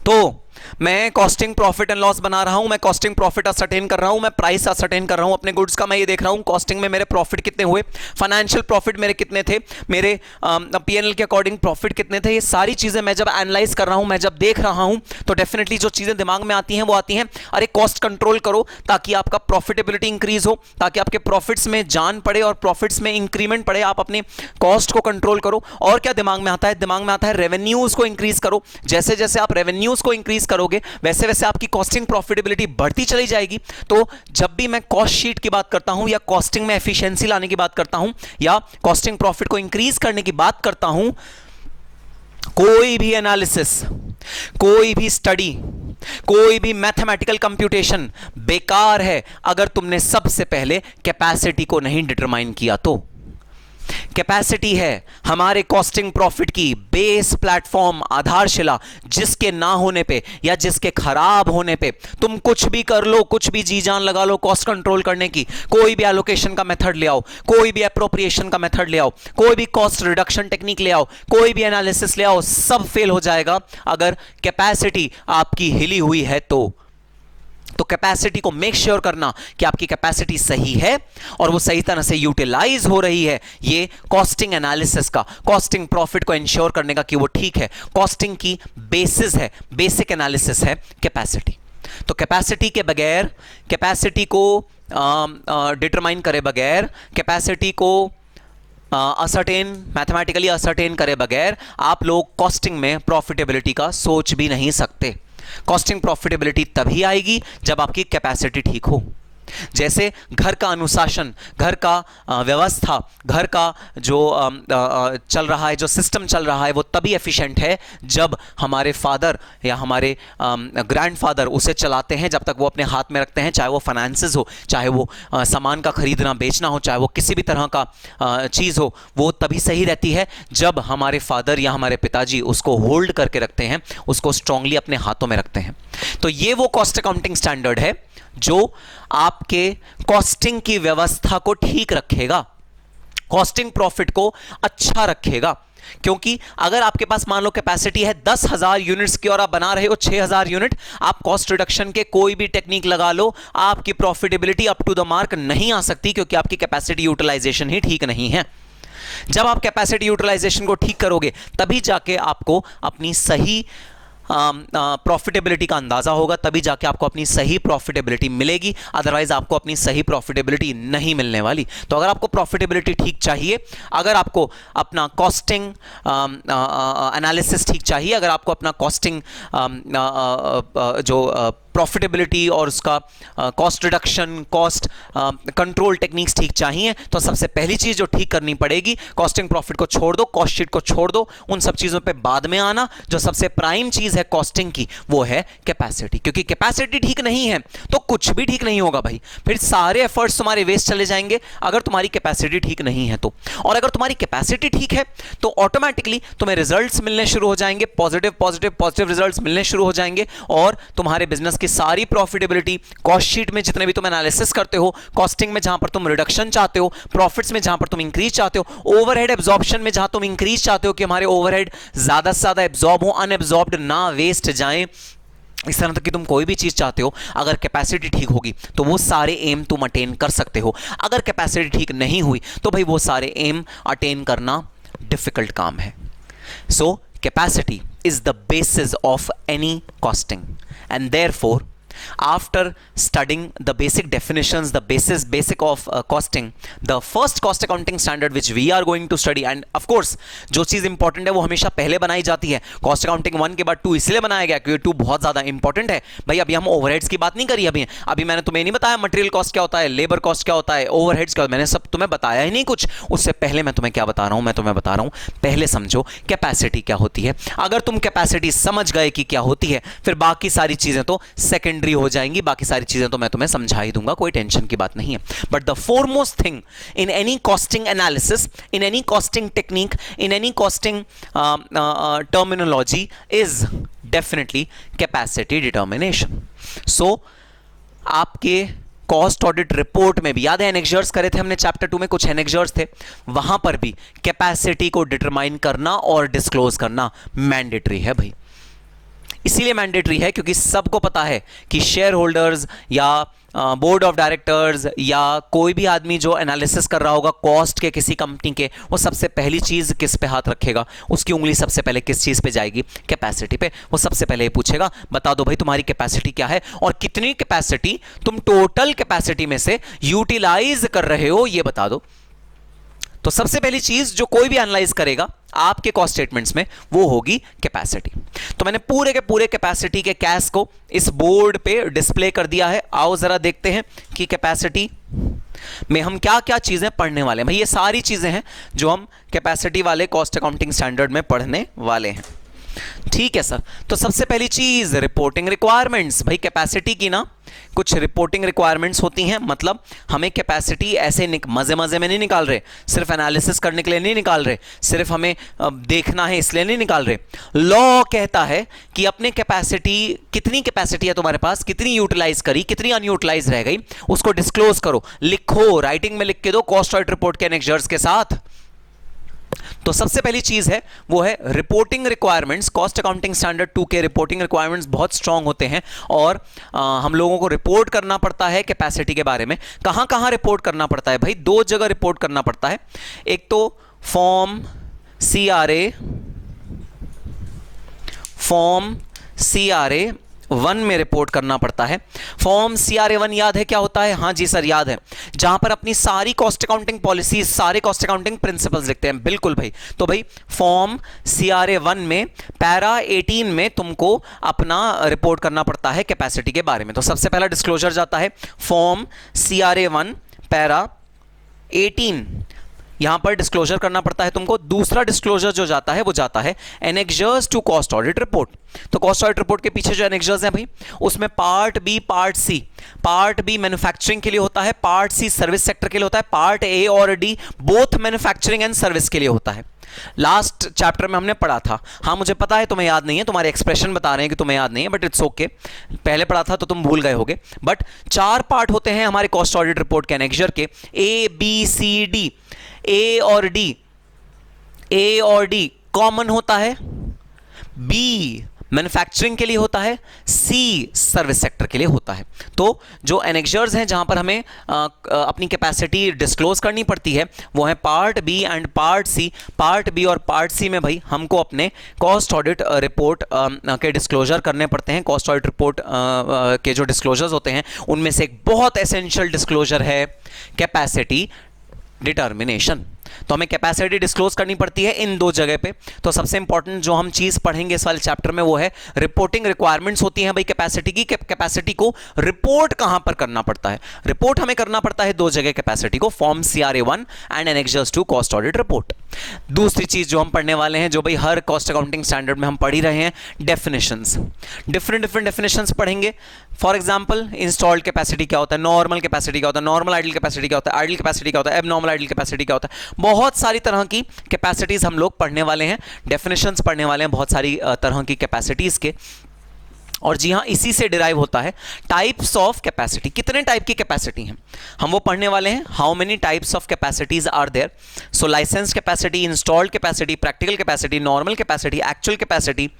तो मैं कॉस्टिंग प्रॉफिट एंड लॉस बना रहा हूं, मैं कॉस्टिंग प्रॉफिट असर्टेन कर रहा हूं, मैं प्राइस असर्टेन कर रहा हूं अपने गुड्स का। मैं ये देख रहा हूं कॉस्टिंग में मेरे प्रॉफिट कितने हुए, फाइनेंशियल प्रॉफिट मेरे कितने थे, मेरे पीएनएल के अकॉर्डिंग प्रॉफिट कितने थे। ये सारी चीजें मैं जब एनालाइज कर रहा हूं, मैं जब देख रहा हूं, तो डेफिनेटली जो चीजें दिमाग में आती हैं वो आती हैं, अरे कॉस्ट कंट्रोल करो ताकि आपका प्रॉफिटेबिलिटी इंक्रीज हो, ताकि आपके प्रॉफिट्स में जान पड़े और प्रॉफिट्स में इंक्रीमेंट पड़े। आप अपने कॉस्ट को कंट्रोल करो। और क्या दिमाग में आता है? दिमाग में आता है रेवेन्यूज को इंक्रीज करो। जैसे जैसे आप रेवेन्यूज को इंक्रीज करोगे वैसे वैसे आपकी कॉस्टिंग प्रॉफिटेबिलिटी बढ़ती चली जाएगी। तो जब भी मैं कॉस्ट शीट की बात करता हूं या कॉस्टिंग में एफिशिएंसी लाने की बात करता हूं या कॉस्टिंग प्रॉफिट को इंक्रीज करने की बात करता हूं, कोई भी एनालिसिस, कोई भी स्टडी, कोई भी मैथमेटिकल कंप्यूटेशन बेकार है अगर तुमने सबसे पहले कैपेसिटी को नहीं डिटरमाइन किया तो। कैपेसिटी है हमारे कॉस्टिंग प्रॉफिट की बेस प्लेटफॉर्म, आधारशिला, जिसके ना होने पे या जिसके खराब होने पे तुम कुछ भी कर लो, कुछ भी जी जान लगा लो कॉस्ट कंट्रोल करने की, कोई भी एलोकेशन का मेथड ले आओ, कोई भी अप्रोप्रिएशन का मेथड ले आओ, कोई भी कॉस्ट रिडक्शन टेक्निक ले आओ, कोई भी एनालिसिस ले आओ, सब फेल हो जाएगा अगर कैपेसिटी आपकी हिली हुई है तो कैपेसिटी को मेक श्योर करना कि आपकी कैपेसिटी सही है और वो सही तरह से यूटिलाइज हो रही है। ये कॉस्टिंग एनालिसिस का, कॉस्टिंग प्रॉफिट को इंश्योर करने का कि वो ठीक है, कॉस्टिंग की बेसिस है, बेसिक एनालिसिस है कैपेसिटी। तो कैपेसिटी के बगैर, कैपेसिटी को डिटरमाइन करे बगैर, कैपेसिटी को असर्टेन, मैथमेटिकली असर्टेन करे बगैर आप लोग कॉस्टिंग में प्रॉफिटेबिलिटी का सोच भी नहीं सकते। कॉस्टिंग प्रॉफिटेबिलिटी तभी आएगी जब आपकी कैपेसिटी ठीक हो। जैसे घर का अनुशासन, घर का व्यवस्था, घर का जो चल रहा है, जो सिस्टम चल रहा है, वो तभी एफिशिएंट है जब हमारे फादर या हमारे ग्रैंडफादर उसे चलाते हैं, जब तक वो अपने हाथ में रखते हैं, चाहे वो फाइनेंसेस हो, चाहे वो सामान का खरीदना बेचना हो, चाहे वो किसी भी तरह का चीज़ हो, वो तभी सही रहती है जब हमारे फादर या हमारे पिताजी उसको होल्ड करके रखते हैं, उसको स्ट्रांगली अपने हाथों में रखते हैं। तो ये वो कॉस्ट अकाउंटिंग स्टैंडर्ड है जो आपके कॉस्टिंग की व्यवस्था को ठीक रखेगा, कॉस्टिंग प्रॉफिट को अच्छा रखेगा। क्योंकि अगर आपके पास मान लो कैपेसिटी है 10,000 यूनिट्स की और आप बना रहे हो 6,000 यूनिट, आप कॉस्ट रिडक्शन के कोई भी टेक्निक लगा लो, आपकी profitability up to the mark नहीं आ सकती, क्योंकि आपकी कैपेसिटी यूटिलाइजेशन ही ठीक नहीं है। जब आप कैपेसिटी यूटिलाइजेशन को ठीक करोगे तभी जाके आपको अपनी सही प्रॉफिटेबिलिटी का अंदाजा होगा, तभी जाके आपको अपनी सही प्रॉफिटेबिलिटी मिलेगी, अदरवाइज आपको अपनी सही प्रॉफिटेबिलिटी नहीं मिलने वाली। तो अगर आपको प्रॉफिटेबिलिटी ठीक चाहिए, अगर आपको अपना कॉस्टिंग एनालिसिस ठीक चाहिए, अगर आपको अपना कॉस्टिंग जो प्रॉफिटेबिलिटी और उसका cost reduction, cost control techniques ठीक चाहिए, तो सबसे पहली चीज जो ठीक करनी पड़ेगी, कॉस्टिंग प्रॉफिट को छोड़ दो, कॉस्ट शीट को छोड़ दो, उन सब चीजों पे बाद में आना। जो सबसे प्राइम चीज है कॉस्टिंग की वो है कैपेसिटी, क्योंकि कैपेसिटी ठीक नहीं है तो कुछ भी ठीक नहीं होगा भाई, फिर सारे एफर्ट्स तुम्हारे वेस्ट चले जाएंगे अगर तुम्हारी कैपेसिटी ठीक नहीं है तो। और अगर तुम्हारी कैपेसिटी ठीक है तो ऑटोमेटिकली तुम्हें रिजल्ट्स मिलने शुरू हो जाएंगे, पॉजिटिव पॉजिटिव पॉजिटिव रिजल्ट्स मिलने शुरू हो जाएंगे, और तुम्हारे बिजनेस सारी प्रॉफिटेबिलिटी, कॉस्ट शीट में जितने भी तुम एनालिसिस करते हो, कॉस्टिंग में जहां पर तुम रिडक्शन चाहते हो, प्रॉफिट्स में जहां पर तुम इंक्रीज चाहते हो, ओवरहेड एब्जॉर्प्शन में जहां तुम इंक्रीज चाहते हो कि हमारे ओवरहेड ज्यादा से ज्यादा एब्जॉर्ब हो, अनएब्जॉर्ब्ड ना वेस्ट जाएं, इस तरह की तुम कोई भी चीज चाहते हो, अगर कैपेसिटी ठीक होगी तो वो सारे एम तुम अटेन कर सकते हो। अगर कैपेसिटी ठीक नहीं हुई तो भाई वो सारे एम अटेन करना डिफिकल्ट काम है। सो capacity is the basis of any costing, and therefore after studying the basic definitions, the basic of costing, the first cost accounting standard which we are going to study, and of course जो चीज़ important है वो हमेशा पहले बनाई जाती है। Cost accounting 1 के बाद 2 इसलिए बनाया गया क्योंकि 2 बहुत ज़्यादा इंपॉर्टेंट है भाई। अभी हम ओवरहेड्स की बात नहीं करी, अभी मैंने तुम्हें नहीं बताया मटेरियल कॉस्ट क्या होता है, लेबर कॉस्ट क्या होता है, ओवरहेड्स क्या होता है, मैंने सब तुम्हें बताया ही नहीं कुछ। उससे पहले मैं तुम्हें क्या बता रहा हूँ, मैं तुम्हें बता रहा हूँ पहले समझो कैपेसिटी क्या होती है। अगर तुम कैपेसिटी समझ गए कि क्या होती है, फिर बाकी सारी चीज़ें तो सेकेंडरी सेकेंडरी हो जाएंगी, बाकी सारी चीजें तो मैं तुम्हें समझा ही दूंगा, कोई टेंशन की बात नहीं है। But the foremost thing in any costing analysis, in any costing technique, in any costing terminology is definitely capacity determination. So आपके कॉस्ट ऑडिट रिपोर्ट में भी याद है एनेक्जर्स करे थे हमने चैप्टर 2 में, कुछ एनेक्जर्स थे, वहां पर भी कैपेसिटी को डिटरमाइन करना और डिस्क्लोज करना मैंडेटरी है भाई। इसीलिए मैंडेटरी है क्योंकि सबको पता है कि शेयर होल्डर्स या बोर्ड ऑफ डायरेक्टर्स या कोई भी आदमी जो एनालिसिस कर रहा होगा कॉस्ट के किसी कंपनी के, वो सबसे पहली चीज किस पे हाथ रखेगा, उसकी उंगली सबसे पहले किस चीज पे जाएगी, कैपेसिटी पे। वो सबसे पहले ये पूछेगा बता दो भाई तुम्हारी कैपेसिटी क्या है और कितनी कैपेसिटी तुम टोटल कैपेसिटी में से यूटिलाइज कर रहे हो, ये बता दो। तो सबसे पहली चीज जो कोई भी एनालाइज करेगा आपके कॉस्ट स्टेटमेंट्स में वो होगी कैपेसिटी। तो मैंने पूरे के पूरे कैपेसिटी के कैश को इस बोर्ड पे डिस्प्ले कर दिया है। आओ जरा देखते हैं कि कैपेसिटी में हम क्या क्या चीजें पढ़ने वाले हैं। भाई ये सारी चीजें हैं जो हम कैपेसिटी वाले कॉस्ट अकाउंटिंग स्टैंडर्ड में पढ़ने वाले हैं। ठीक है सर। तो सबसे पहली चीज रिपोर्टिंग रिक्वायरमेंट्स। भाई कैपेसिटी की ना कुछ रिपोर्टिंग रिक्वायरमेंट्स होती हैं, मतलब हमें कैपेसिटी ऐसे मजे मजे में नहीं निकाल रहे, सिर्फ एनालिसिस करने के लिए नहीं निकाल रहे, सिर्फ हमें देखना है इसलिए नहीं निकाल रहे। लॉ कहता है कि अपने कैपेसिटी, कितनी कैपेसिटी है तुम्हारे पास, कितनी यूटिलाइज करी, कितनी अनयूटिलाइज रह गई, उसको डिस्क्लोज करो, लिखो, राइटिंग में लिख के दो कॉस्ट ऑडिट रिपोर्ट के एनेक्जर्स के साथ। तो सबसे पहली चीज है वो है reporting requirements. Cost accounting standard 2 के रिपोर्टिंग रिक्वायरमेंट्स बहुत स्ट्रांग होते हैं और हम लोगों को रिपोर्ट करना पड़ता है कैपेसिटी के बारे में। कहां कहां रिपोर्ट करना पड़ता है भाई? 2 जगह रिपोर्ट करना पड़ता है। एक तो फॉर्म CRA 1 में रिपोर्ट करना पड़ता है। फॉर्म CRA 1 याद है क्या होता है? हाँ जी सर याद है, जहां पर अपनी सारी कॉस्ट अकाउंटिंग पॉलिसीज, सारे कॉस्ट अकाउंटिंग प्रिंसिपल्स लिखते हैं। बिल्कुल भाई। तो भाई फॉर्म CRA 1 में पैरा 18 में तुमको अपना रिपोर्ट करना पड़ता है कैपेसिटी के बारे में। तो सबसे पहला डिस्क्लोजर जाता है फॉर्म CRA 1 पैरा 18, यहां पर डिस्क्लोजर करना पड़ता है तुमको। दूसरा डिस्क्लोजर जो जाता है वो जाता है annexures to cost audit report. तो कॉस्ट ऑडिट रिपोर्ट के पीछे जो एनेक्जर्स हैं भाई, उसमें part B, part C. Part B manufacturing के लिए होता है, पार्ट सी सर्विस सेक्टर के लिए होता है, पार्ट ए और D both manufacturing and service के लिए होता है। लास्ट चैप्टर में हमने पढ़ा था। हाँ मुझे पता है तुम्हें याद नहीं है, तुम्हारे एक्सप्रेशन बता रहे हैं कि तुम्हें याद नहीं है, बट इट्स ओके। पहले पढ़ा था तो तुम भूल गए होगे। बट 4 पार्ट होते हैं हमारे कॉस्ट ऑडिट रिपोर्ट के एनेक्जर के, A, B, C, D। A और D कॉमन होता है, B मैन्युफैक्चरिंग के लिए होता है, C सर्विस सेक्टर के लिए होता है। तो जो एनेक्जर्स हैं जहां पर हमें अपनी कैपेसिटी डिस्क्लोज करनी पड़ती है वो है part B and part C. Part B और पार्ट सी में भाई हमको अपने कॉस्ट ऑडिट रिपोर्ट के डिस्क्लोजर करने पड़ते हैं। कॉस्ट ऑडिट रिपोर्ट के जो डिस्क्लोजर्स होते हैं उनमें से एक बहुत एसेंशियल डिस्क्लोजर है कैपेसिटी डिटर्मिनेशन। तो हमें कैपेसिटी डिस्क्लोज करनी पड़ती है इन 2 जगह पे। तो सबसे इंपॉर्टेंट जो हम चीज पढ़ेंगे इस वाले चैप्टर में वो है रिपोर्टिंग रिक्वायरमेंट्स होती हैं भाई कैपेसिटी की। कैपेसिटी को रिपोर्ट कहां पर करना पड़ता है? रिपोर्ट हमें करना पड़ता है 2 जगह कैपेसिटी को, form CRA 1 and annexures to cost audit report. दूसरी चीज जो हम पढ़ने वाले हैं, जो भाई हर कॉस्ट अकाउंटिंग स्टैंडर्ड में हम पढ़ ही रहे हैं, डेफिनेशंस। डिफरेंट डेफिनेशंस पढ़ेंगे। फॉर एग्जांपल इंस्टॉल्ड कैपेसिटी क्या होता है, नॉर्मल कैपेसिटी क्या होता है, नॉर्मल आइडल कैपेसिटी क्या होता है, आइडल कैपेसिटी क्या होता है, एबनॉर्मल आइडल कैपेसिटी क्या होता है। बहुत सारी तरह की कैपेसिटीज हम लोग पढ़ने वाले हैं, डेफिनेशंस पढ़ने वाले हैं बहुत सारी तरह की कैपेसिटीज के। और जी हाँ, इसी से डिराइव होता है टाइप्स ऑफ कैपेसिटी। कितने टाइप की कैपेसिटी हैं हम वो पढ़ने वाले हैं। How many types of capacities are there? So licence capacity, installed capacity, practical capacity, normal capacity, actual capacity.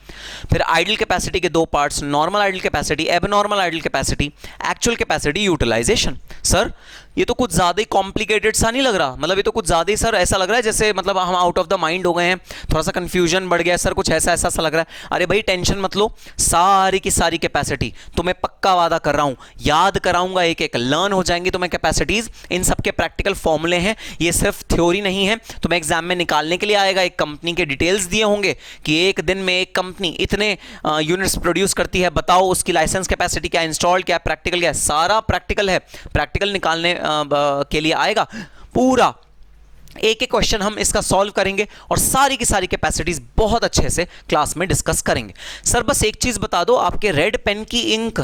फिर आइडल कैपेसिटी के 2 parts, normal idle capacity, abnormal idle capacity, actual capacity, utilisation. Sir ये तो कुछ ज्यादा ही complicated सा नहीं लग रहा? मतलब ये तो कुछ ज्यादा ही सर ऐसा लग रहा है जैसे मतलब हम आउट ऑफ द माइंड हो गए हैं, थोड़ा सा कंफ्यूजन बढ़ गया सर, कुछ ऐसा ऐसा सा लग रहा है। अरे भाई टेंशन मत लो, सारी की सारी कैपेसिटी तुम्हें पक्का वादा कर रहा हूं याद कराऊंगा, एक एक लर्न हो जाएंगी तुम्हें कैपेसिटीज। इन सबके प्रैक्टिकल फॉर्मूले हैं, ये सिर्फ थ्योरी नहीं है। तुम्हें एग्जाम में निकालने के लिए आएगा, एक कंपनी के डिटेल्स दिए होंगे कि एक दिन में एक कंपनी इतने यूनिट्स प्रोड्यूस करती है, बताओ उसकी लाइसेंस कैपेसिटी क्या, इंस्टॉल्ड क्या, प्रैक्टिकल क्या, सारा प्रैक्टिकल है। प्रैक्टिकल निकालने के लिए आएगा पूरा, एक एक क्वेश्चन हम इसका सॉल्व करेंगे और सारी की सारी कैपेसिटीज बहुत अच्छे से क्लास में डिस्कस करेंगे। सर बस एक चीज बता दो, आपके रेड पेन की इंक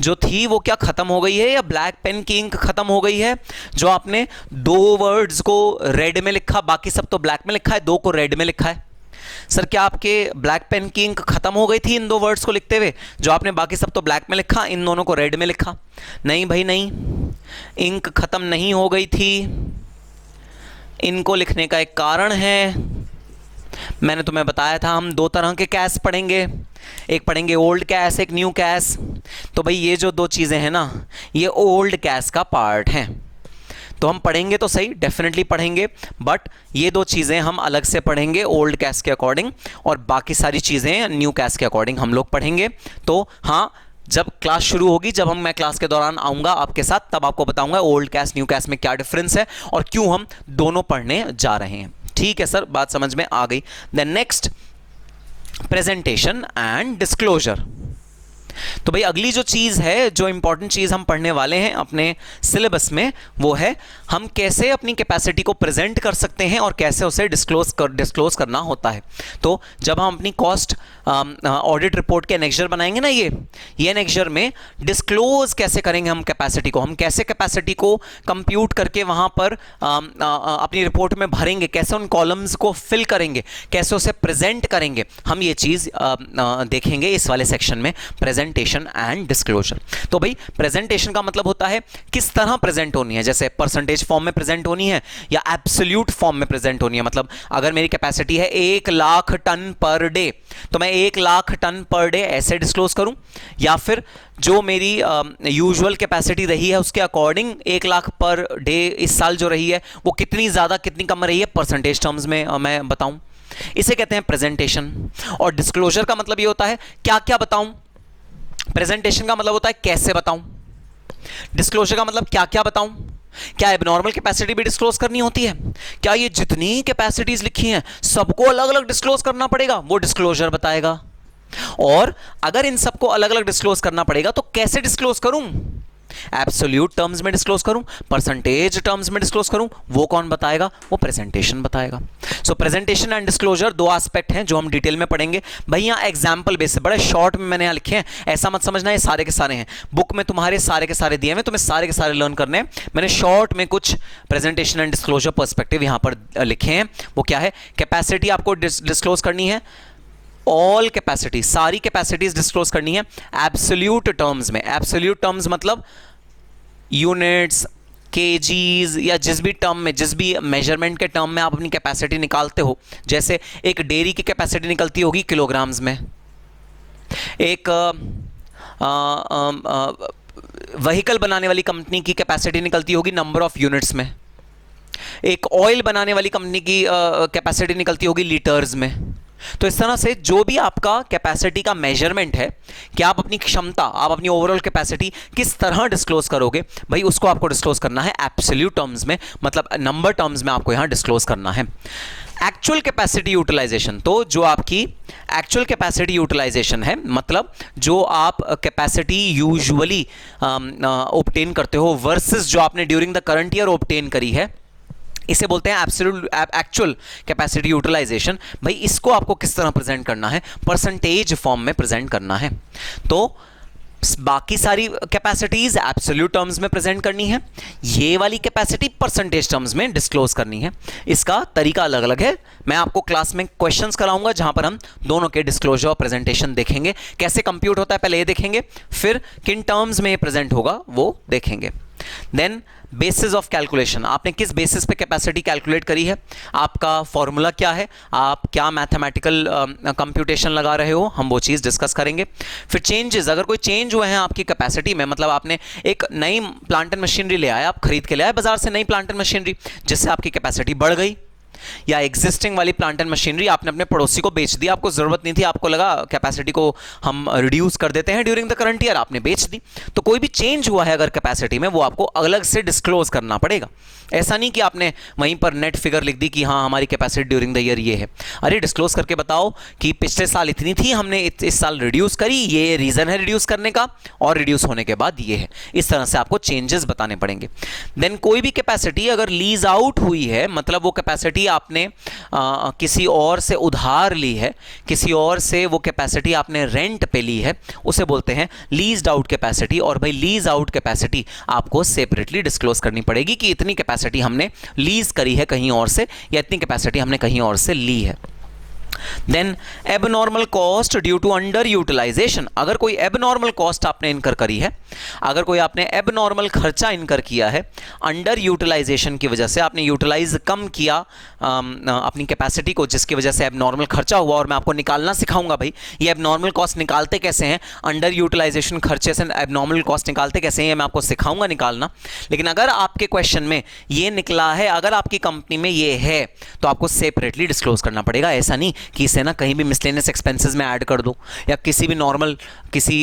जो थी वो क्या खत्म हो गई है, या ब्लैक पेन की इंक खत्म हो गई है? जो आपने दो वर्ड्स को रेड में लिखा, बाकी सब तो ब्लैक में लिखा है, दो को रेड में लिखा है। सर क्या आपके ब्लैक पेन की इंक खत्म हो गई थी इन दो वर्ड्स को लिखते हुए? जो आपने बाकी सब तो ब्लैक में लिखा, इन दोनों को रेड में लिखा? नहीं भाई नहीं, इंक खत्म नहीं हो गई थी। इनको लिखने का एक कारण है, मैंने तुम्हें बताया था हम दो तरह के कैश पढ़ेंगे, एक पढ़ेंगे ओल्ड कैश, एक न्यू कैश। तो भाई ये जो दो चीज़ें हैं ना, ये ओल्ड कैश का पार्ट हैं। तो हम पढ़ेंगे तो सही, डेफिनेटली पढ़ेंगे, बट ये दो चीज़ें हम अलग से पढ़ेंगे ओल्ड कैश के अकॉर्डिंग, और बाकी सारी चीज़ें न्यू कैश के अकॉर्डिंग हम लोग पढ़ेंगे। तो हाँ, जब क्लास शुरू होगी, जब मैं क्लास के दौरान आऊँगा आपके साथ, तब आपको बताऊँगा ओल्ड कैश न्यू कैश में क्या डिफरेंस है और क्यों हम दोनों पढ़ने जा रहे हैं। ठीक है सर, बात समझ में आ गई। Then next, presentation and disclosure. तो भाई अगली जो चीज़ है, जो इंपॉर्टेंट चीज़ हम पढ़ने वाले हैं अपने सिलेबस में, वो है हम कैसे अपनी कैपेसिटी को प्रेजेंट कर सकते हैं और कैसे उसे डिस्क्लोज करना होता है। तो जब हम अपनी कॉस्ट ऑडिट रिपोर्ट के एनेक्जर बनाएंगे ना, ये एनेक्जर में डिस्क्लोज कैसे करेंगे हम कैपेसिटी को, हम कैसे कैपेसिटी को कंप्यूट करके वहाँ पर अपनी रिपोर्ट में भरेंगे, कैसे उन कॉलम्स को फिल करेंगे, कैसे उसे प्रेजेंट करेंगे, हम ये चीज़ देखेंगे इस वाले सेक्शन में, प्रेजेंटेशन एंड डिस्क्लोजर। तो भाई प्रेजेंटेशन का मतलब होता है किस तरह प्रेजेंट होनी है, जैसे परसेंटेज फॉर्म में प्रेजेंट होनी है या एब्सोल्यूट फॉर्म में प्रेजेंट होनी है। मतलब अगर मेरी कैपेसिटी है 1 लाख टन पर डे, तो मैं 1 लाख टन पर डे ऐसे डिस्क्लोज करूं, या फिर जो मेरी यूजुअल कैपेसिटी रही है उसके अकॉर्डिंग 1 लाख पर डे इस साल जो रही है वो कितनी ज़्यादा कितनी कम रही है परसेंटेज टर्म्स में मैं बताऊं। इसे कहते हैं प्रेजेंटेशन। और डिस्क्लोजर का मतलब ये होता है क्या क्या बताऊं। प्रेजेंटेशन का मतलब होता है कैसे बताऊं, डिस्क्लोजर का मतलब क्या क्या बताऊं। क्या एबनॉर्मल कैपेसिटी भी डिस्क्लोज करनी होती है? क्या ये जितनी कैपेसिटीज लिखी हैं सबको अलग अलग डिस्क्लोज करना पड़ेगा? वो डिस्क्लोजर बताएगा। और अगर इन सबको अलग अलग डिस्क्लोज करना पड़ेगा तो कैसे डिस्क्लोज करूं? एब्सोल्यूट टर्म्स में डिस्क्लोज करूं, परसेंटेज टर्म्स में डिस्क्लोज करूं, वो कौन बताएगा? वो प्रेजेंटेशन बताएगा। सो प्रेजेंटेशन एंड डिस्क्लोजर दो एस्पेक्ट हैं जो हम डिटेल में पढ़ेंगे। भाई यहाँ एग्जांपल बेस से बड़े शॉर्ट में मैंने यहाँ लिखे हैं, ऐसा मत समझना ये सारे के सारे हैं। बुक में तुम्हारे सारे के सारे दिए हैं, तुम्हें सारे के सारे लर्न करने हैं। मैंने शॉर्ट में कुछ प्रेजेंटेशन एंड डिस्क्लोजर पर्सपेक्टिव यहाँ पर लिखे हैं। वो क्या है? कैपेसिटी आपको डिस्क्लोज करनी है, ऑल कैपेसिटी, सारी कैपेसिटीज डिस्क्लोज करनी है एब्सोल्यूट टर्म्स में। एब्सोल्यूट टर्म्स मतलब यूनिट्स, केजीज, या जिस भी टर्म में, जिस भी मेजरमेंट के टर्म में आप अपनी कैपेसिटी निकालते हो। जैसे एक डेयरी की कैपेसिटी निकलती होगी किलोग्राम्स में, एक व्हीकल बनाने वाली कंपनी की कैपेसिटी निकलती होगी नंबर ऑफ यूनिट्स में, एक ऑयल बनाने वाली कंपनी की कैपेसिटी निकलती होगी लीटर्स में। तो इस तरह से जो भी आपका कैपेसिटी का मेजरमेंट है कि आप अपनी क्षमता, आप अपनी ओवरऑल कैपेसिटी किस तरह डिस्क्लोज करोगे, भाई उसको आपको डिस्क्लोज करना है एब्सोल्यूट टर्म्स में, मतलब नंबर टर्म्स में आपको यहां डिस्क्लोज करना है। एक्चुअल कैपेसिटी यूटिलाइजेशन, तो जो आपकी एक्चुअल कैपेसिटी यूटिलाइजेशन है, मतलब जो आप कैपेसिटी यूजुअली ऑब्टेन करते हो वर्सेस जो आपने during the current year obtain करी है, इसे बोलते हैं एब्सोल्यूट एक्चुअल कैपेसिटी यूटिलाइजेशन। भाई इसको आपको किस तरह प्रेजेंट करना है? परसेंटेज फॉर्म में प्रेजेंट करना है। तो बाकी सारी कैपेसिटीज एब्सोल्यूट टर्म्स में प्रेजेंट करनी है, ये वाली कैपेसिटी परसेंटेज टर्म्स में डिस्क्लोज करनी है। इसका तरीका अलग अलग है। मैं आपको क्लास में क्वेश्चंस कराऊंगा जहां पर हम दोनों के डिस्क्लोजर और प्रेजेंटेशन देखेंगे, कैसे कंप्यूट होता है पहले ये देखेंगे, फिर किन टर्म्स में ये प्रेजेंट होगा वो देखेंगे। देन बेसिस ऑफ कैलकुलेशन, आपने किस बेसिस पे कैपेसिटी कैलकुलेट करी है, आपका फॉर्मूला क्या है, आप क्या मैथमेटिकल कंप्यूटेशन लगा रहे हो, हम वो चीज़ डिस्कस करेंगे। फिर चेंजेस, अगर कोई चेंज हुए हैं आपकी कैपेसिटी में, मतलब आपने एक नई प्लांट एंड मशीनरी ले आया, आप खरीद के ले आए बाजार से नई प्लांट एंड मशीनरी, जिससे आपकी कैपेसिटी बढ़ गई, या एग्जिस्टिंग वाली प्लांट एंड मशीनरी आपने अपने पड़ोसी को बेच दी, आपको जरूरत नहीं थी, आपको लगा कैपेसिटी को हम रिड्यूस कर देते हैं ड्यूरिंग द करंट ईयर, आपने बेच दी। तो कोई भी चेंज हुआ है अगर कैपेसिटी में, वो आपको अलग से डिस्क्लोज करना पड़ेगा। ऐसा नहीं कि आपने वहीं पर नेट फिगर लिख दी कि हाँ हमारी कैपेसिटी ड्यूरिंग द ईयर ये है। अरे डिस्क्लोज करके बताओ कि पिछले साल इतनी थी, हमने इस साल रिड्यूस करी, ये रीजन है रिड्यूस करने का, और रिड्यूस होने के बाद ये है। इस तरह से आपको चेंजेस बताने पड़ेंगे। देन कोई भी कैपेसिटी अगर लीज आउट हुई है, मतलब वो कैपेसिटी आपने किसी और से उधार ली है, किसी और से वो कैपेसिटी आपने रेंट पे ली है, उसे बोलते हैं लीज्ड आउट कैपेसिटी। और भाई लीज आउट कैपेसिटी आपको सेपरेटली डिस्क्लोज करनी पड़ेगी कि इतनी कैपेसिटी हमने लीज करी है कहीं और से या इतनी कैपेसिटी हमने कहीं और से ली है। Then abnormal cost due to under utilisation. अगर कोई एबनॉर्मल कॉस्ट आपने इनकर करी है, अगर कोई आपने एबनॉर्मल खर्चा इनकर किया है अंडर यूटिलाइजेशन की वजह से, आपने यूटिलाइज कम किया अपनी कैपेसिटी को, जिसकी वजह से एबनॉर्मल खर्चा हुआ, और मैं आपको निकालना सिखाऊंगा भाई ये एबनॉर्मल कॉस्ट निकालते कैसे हैं, अंडर यूटिलाइजेशन खर्चे से एबनॉर्मल कॉस्ट निकालते कैसे हैं, ये मैं आपको सिखाऊंगा निकालना। लेकिन अगर आपके क्वेश्चन में ये निकला है, अगर आपकी कंपनी में ये है, तो आपको सेपरेटली डिस्क्लोज करना पड़ेगा। ऐसा नहीं कि इसे ना कहीं भी मिसलेनियस एक्सपेंसेस में ऐड कर दो या किसी भी नॉर्मल किसी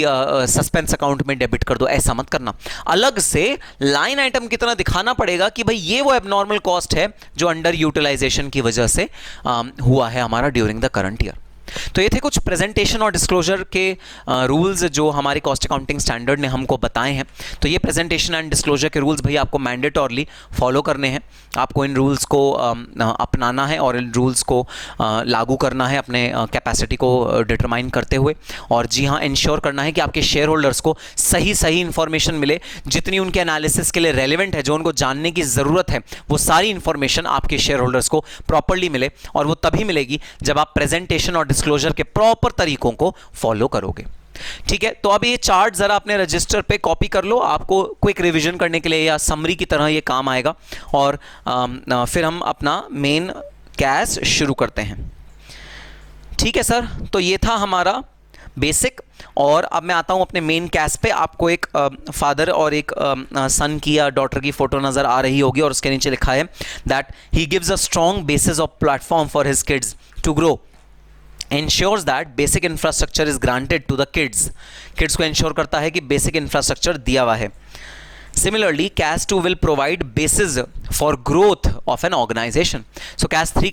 सस्पेंस अकाउंट में डेबिट कर दो, ऐसा मत करना। अलग से लाइन आइटम की तरह दिखाना पड़ेगा कि भाई ये वो एबनॉर्मल कॉस्ट है जो अंडर यूटिलाइजेशन की वजह से हुआ है हमारा ड्यूरिंग द करंट ईयर। तो ये थे कुछ प्रेजेंटेशन और डिस्क्लोजर के रूल्स जो हमारी कॉस्ट अकाउंटिंग स्टैंडर्ड ने हमको बताए हैं। तो ये प्रेजेंटेशन एंड डिस्क्लोजर के रूल्स भाई आपको मैंडेटोरली फॉलो करने हैं, आपको इन रूल्स को अपनाना है और इन रूल्स को लागू करना है अपने कैपेसिटी को डिटरमाइन करते हुए। और जी हाँ, इंश्योर करना है कि आपके शेयर होल्डर्स को सही इन्फॉर्मेशन मिले, जितनी उनके एनालिसिस के लिए रेलिवेंट है, जो उनको जानने की ज़रूरत है, वो सारी इन्फॉर्मेशन आपके शेयर होल्डर्स को प्रॉपरली मिले। और वो तभी मिलेगी जब आप प्रेजेंटेशन और डिस्क्लोजर के प्रॉपर तरीकों को फॉलो करोगे। ठीक है, तो अब ये चार्ट जरा अपने रजिस्टर पे कॉपी कर लो, आपको क्विक रिवीजन करने के लिए या समरी की तरह ये काम आएगा। और फिर हम अपना मेन कैश शुरू करते हैं। ठीक है सर, तो ये था हमारा बेसिक। और अब मैं आता हूं अपने मेन कैश पे। आपको एक फादर और एक सन की या डॉटर की फोटो नजर आ रही होगी और उसके नीचे लिखा है that he gives a strong basis of platform for his kids to grow, ensures that basic infrastructure is granted to the kids। kids को ensure करता है कि basic infrastructure दिया हुआ है। Similarly, CAS 2 will provide basis for growth of an organization। So CAS 2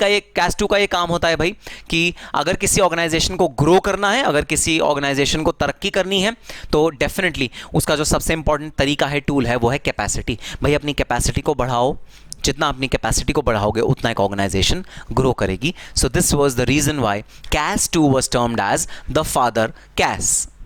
का ये काम होता है भाई कि अगर किसी ऑर्गेनाइजेशन को ग्रो करना है, अगर किसी ऑर्गेनाइजेशन को तरक्की करनी है, तो डेफिनेटली उसका जो सबसे इंपॉर्टेंट तरीका है, टूल है, वो है कैपेसिटी। भाई अपनी कैपेसिटी को बढ़ाओ, जितना अपनी कैपेसिटी को बढ़ाओगे उतना एक ऑर्गेनाइजेशन ग्रो करेगी। So this was the reason why CAS 2 was termed as the father CAS।